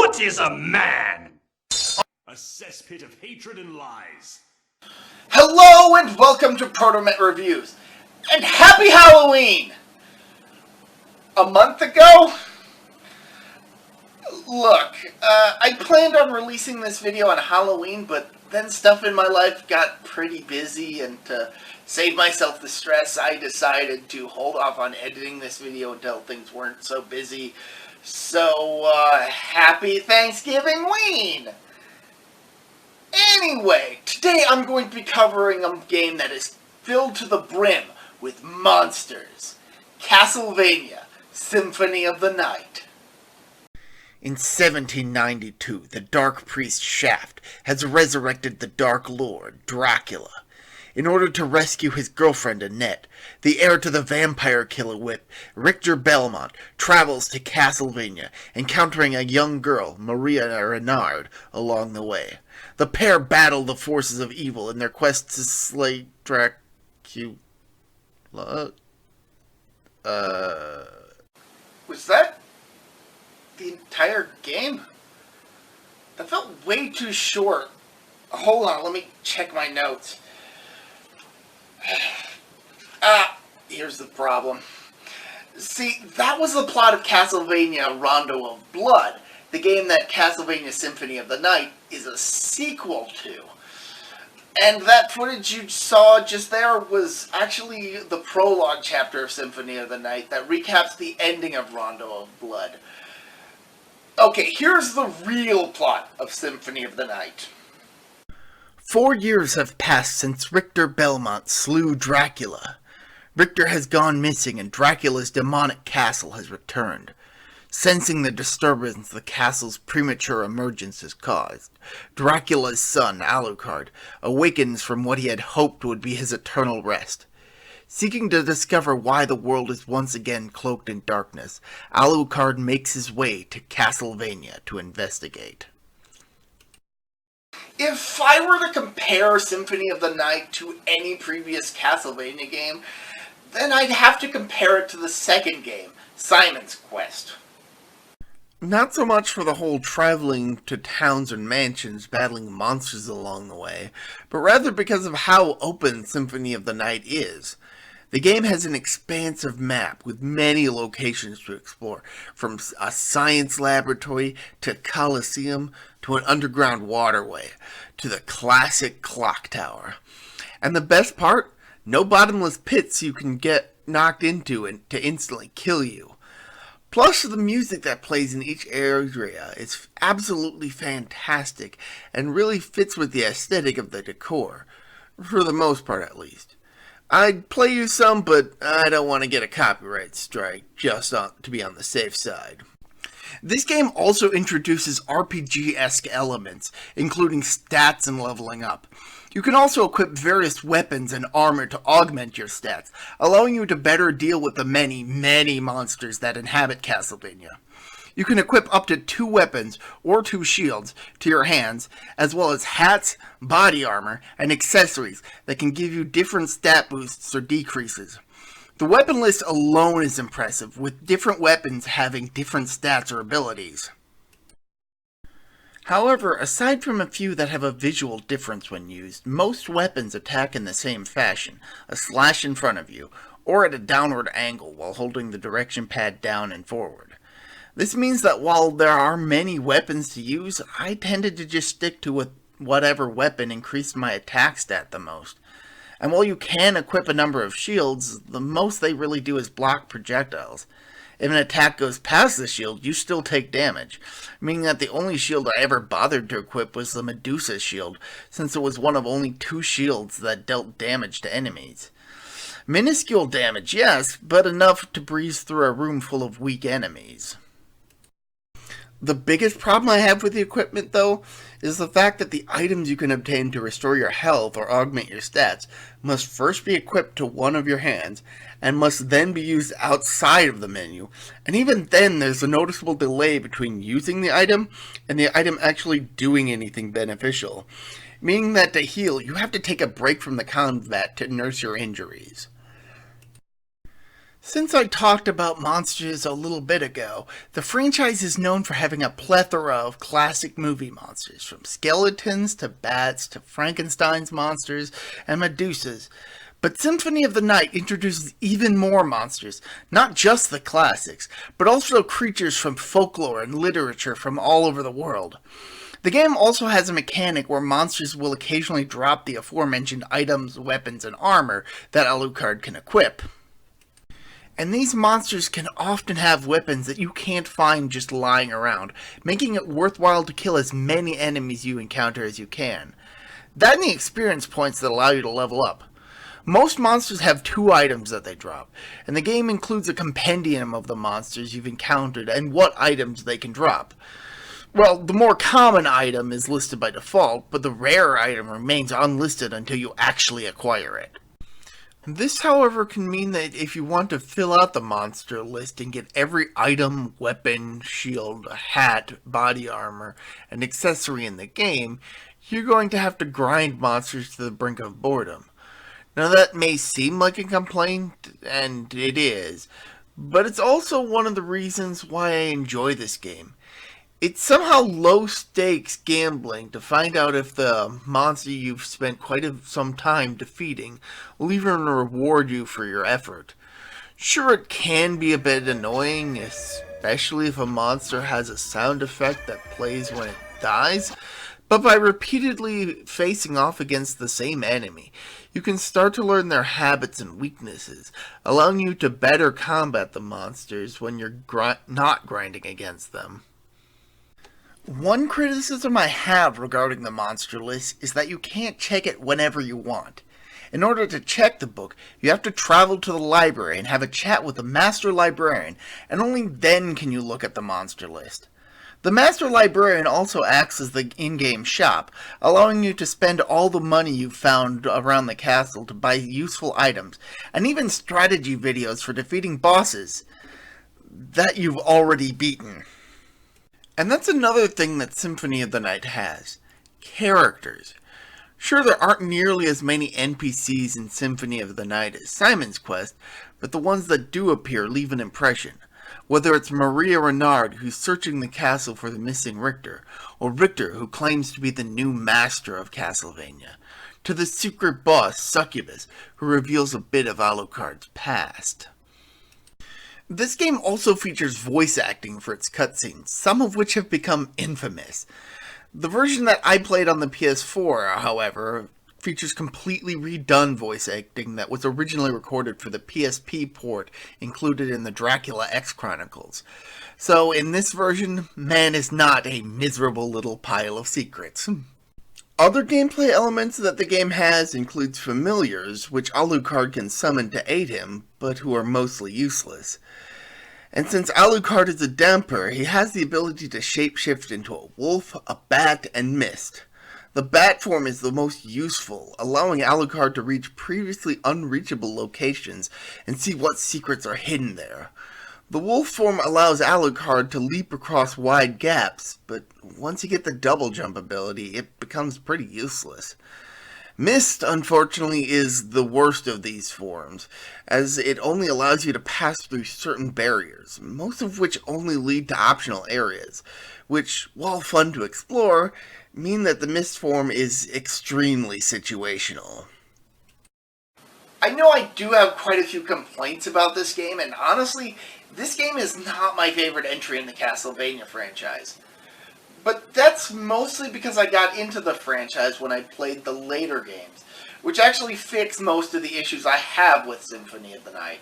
What is a man? A cesspit of hatred and lies. Hello and welcome to ProtoMet Reviews. And happy Halloween! A month ago? Look, I planned on releasing this video on Halloween, but then stuff in my life got pretty busy, and to save myself the stress, I decided to hold off on editing this video until things weren't so busy. So, happy Thanksgiving-ween! Anyway, today I'm going to be covering a game that is filled to the brim with monsters. Castlevania, Symphony of the Night. In 1792, the Dark Priest Shaft has resurrected the Dark Lord, Dracula. In order to rescue his girlfriend Annette, the heir to the vampire killer whip, Richter Belmont, travels to Castlevania, encountering a young girl, Maria Renard, along the way. The pair battle the forces of evil in their quest to slay Dracula. Was that the entire game? That felt way too short. Hold on, let me check my notes. Here's the problem. See, that was the plot of Castlevania Rondo of Blood, the game that Castlevania Symphony of the Night is a sequel to. And that footage you saw just there was actually the prologue chapter of Symphony of the Night that recaps the ending of Rondo of Blood. Okay, here's the real plot of Symphony of the Night. 4 years have passed since Richter Belmont slew Dracula. Richter has gone missing and Dracula's demonic castle has returned. Sensing the disturbance the castle's premature emergence has caused, Dracula's son, Alucard, awakens from what he had hoped would be his eternal rest. Seeking to discover why the world is once again cloaked in darkness, Alucard makes his way to Castlevania to investigate. If I were to compare Symphony of the Night to any previous Castlevania game, then I'd have to compare it to the second game, Simon's Quest. Not so much for the whole traveling to towns and mansions battling monsters along the way, but rather because of how open Symphony of the Night is. The game has an expansive map with many locations to explore, from a science laboratory to Colosseum to an underground waterway to the classic clock tower. And the best part? No bottomless pits you can get knocked into and to instantly kill you. Plus, the music that plays in each area is absolutely fantastic and really fits with the aesthetic of the decor, for the most part at least. I'd play you some, but I don't want to get a copyright strike just to be on the safe side. This game also introduces RPG-esque elements, including stats and leveling up. You can also equip various weapons and armor to augment your stats, allowing you to better deal with the many, many monsters that inhabit Castlevania. You can equip up to 2 weapons or 2 shields to your hands, as well as hats, body armor, and accessories that can give you different stat boosts or decreases. The weapon list alone is impressive, with different weapons having different stats or abilities. However, aside from a few that have a visual difference when used, most weapons attack in the same fashion, a slash in front of you, or at a downward angle while holding the direction pad down and forward. This means that while there are many weapons to use, I tended to just stick to whatever weapon increased my attack stat the most. And while you can equip a number of shields, the most they really do is block projectiles. If an attack goes past the shield, you still take damage, meaning that the only shield I ever bothered to equip was the Medusa shield, since it was one of only 2 shields that dealt damage to enemies. Minuscule damage, yes, but enough to breeze through a room full of weak enemies. The biggest problem I have with the equipment, though, is the fact that the items you can obtain to restore your health or augment your stats must first be equipped to one of your hands, and must then be used outside of the menu, and even then there's a noticeable delay between using the item and the item actually doing anything beneficial, meaning that to heal, you have to take a break from the combat to nurse your injuries. Since I talked about monsters a little bit ago, the franchise is known for having a plethora of classic movie monsters, from skeletons to bats to Frankenstein's monsters and Medusas. But Symphony of the Night introduces even more monsters, not just the classics, but also creatures from folklore and literature from all over the world. The game also has a mechanic where monsters will occasionally drop the aforementioned items, weapons, and armor that Alucard can equip. And these monsters can often have weapons that you can't find just lying around, making it worthwhile to kill as many enemies you encounter as you can. That and the experience points that allow you to level up. Most monsters have 2 items that they drop, and the game includes a compendium of the monsters you've encountered and what items they can drop. Well, the more common item is listed by default, but the rare item remains unlisted until you actually acquire it. This, however, can mean that if you want to fill out the monster list and get every item, weapon, shield, hat, body armor, and accessory in the game, you're going to have to grind monsters to the brink of boredom. Now that may seem like a complaint, and it is, but it's also one of the reasons why I enjoy this game. It's somehow low-stakes gambling to find out if the monster you've spent some time defeating will even reward you for your effort. Sure, it can be a bit annoying, especially if a monster has a sound effect that plays when it dies, but by repeatedly facing off against the same enemy, you can start to learn their habits and weaknesses, allowing you to better combat the monsters when you're not grinding against them. One criticism I have regarding the monster list is that you can't check it whenever you want. In order to check the book, you have to travel to the library and have a chat with the master librarian, and only then can you look at the monster list. The master librarian also acts as the in-game shop, allowing you to spend all the money you've found around the castle to buy useful items, and even strategy videos for defeating bosses that you've already beaten. And that's another thing that Symphony of the Night has. Characters. Sure, there aren't nearly as many NPCs in Symphony of the Night as Simon's Quest, but the ones that do appear leave an impression. Whether it's Maria Renard, who's searching the castle for the missing Richter, or Richter, who claims to be the new master of Castlevania, to the secret boss, Succubus, who reveals a bit of Alucard's past. This game also features voice acting for its cutscenes, some of which have become infamous. The version that I played on the PS4, however, features completely redone voice acting that was originally recorded for the PSP port included in the Dracula X Chronicles. So in this version, man is not a miserable little pile of secrets. Other gameplay elements that the game has includes familiars, which Alucard can summon to aid him, but who are mostly useless. And since Alucard is a damper, he has the ability to shapeshift into a wolf, a bat, and mist. The bat form is the most useful, allowing Alucard to reach previously unreachable locations and see what secrets are hidden there. The wolf form allows Alucard to leap across wide gaps, but once you get the double jump ability, it becomes pretty useless. Mist, unfortunately, is the worst of these forms, as it only allows you to pass through certain barriers, most of which only lead to optional areas, which, while fun to explore, mean that the Mist form is extremely situational. I know I do have quite a few complaints about this game, and honestly, this game is not my favorite entry in the Castlevania franchise. But that's mostly because I got into the franchise when I played the later games, which actually fix most of the issues I have with Symphony of the Night.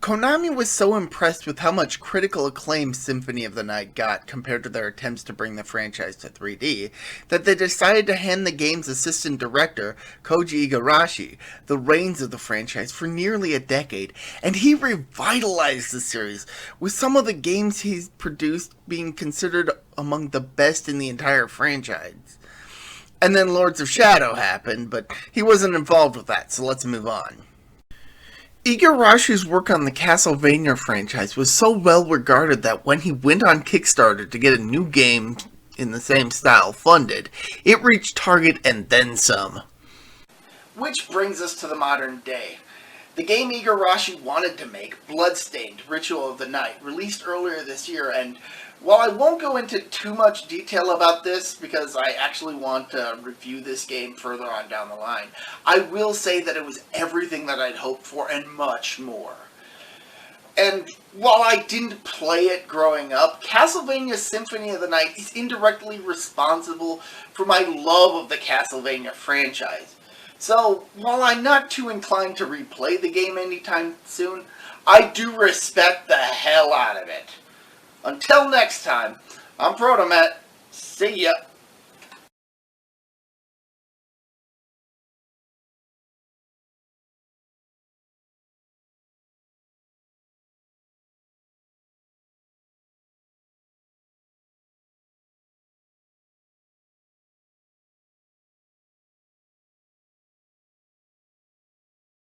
Konami was so impressed with how much critical acclaim Symphony of the Night got compared to their attempts to bring the franchise to 3D, that they decided to hand the game's assistant director, Koji Igarashi, the reins of the franchise for nearly a decade, and he revitalized the series, with some of the games he's produced being considered among the best in the entire franchise. And then Lords of Shadow happened, but he wasn't involved with that, so let's move on. Igarashi's work on the Castlevania franchise was so well regarded that when he went on Kickstarter to get a new game in the same style funded, it reached target and then some. Which brings us to the modern day. The game Igarashi wanted to make, Bloodstained: Ritual of the Night, released earlier this year, and while I won't go into too much detail about this, because I actually want to review this game further on down the line, I will say that it was everything that I'd hoped for and much more. And while I didn't play it growing up, Castlevania Symphony of the Night is indirectly responsible for my love of the Castlevania franchise. So, while I'm not too inclined to replay the game anytime soon, I do respect the hell out of it. Until next time, I'm ProtoMet. See ya.